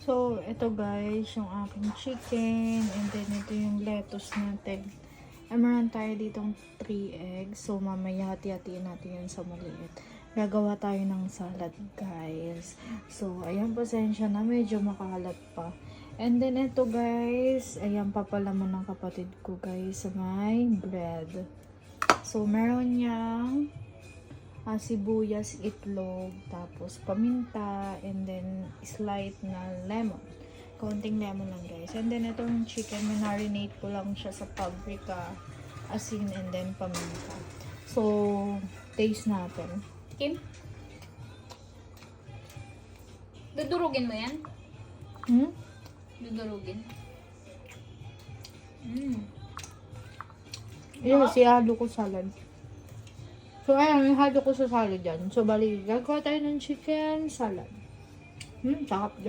So, ito guys, yung aking chicken. And then, ito yung lettuce natin. Ay, meron tayo ditong 3 eggs. So, mamaya hati-hatiin natin yan sa maliit. Gagawa tayo ng salad guys. So, ayan, pasensya na. Medyo makalat pa. And then, ito guys. Ayan, papalaman ng kapatid ko guys sa may bread. So, meron niyang sibuyas, itlog, tapos paminta, and then slight na lemon. Konting lemon lang guys. And then itong chicken, marinate ko lang siya sa paprika, asin, and then paminta. So, taste natin. Kim? Dudurugin mo yan? Dudurugin. Yun, sihalo ko salad. So, ayan, ihalo ko sa salad dyan. So, bali, gagawa tayo ng chicken salad. Sarap dyan.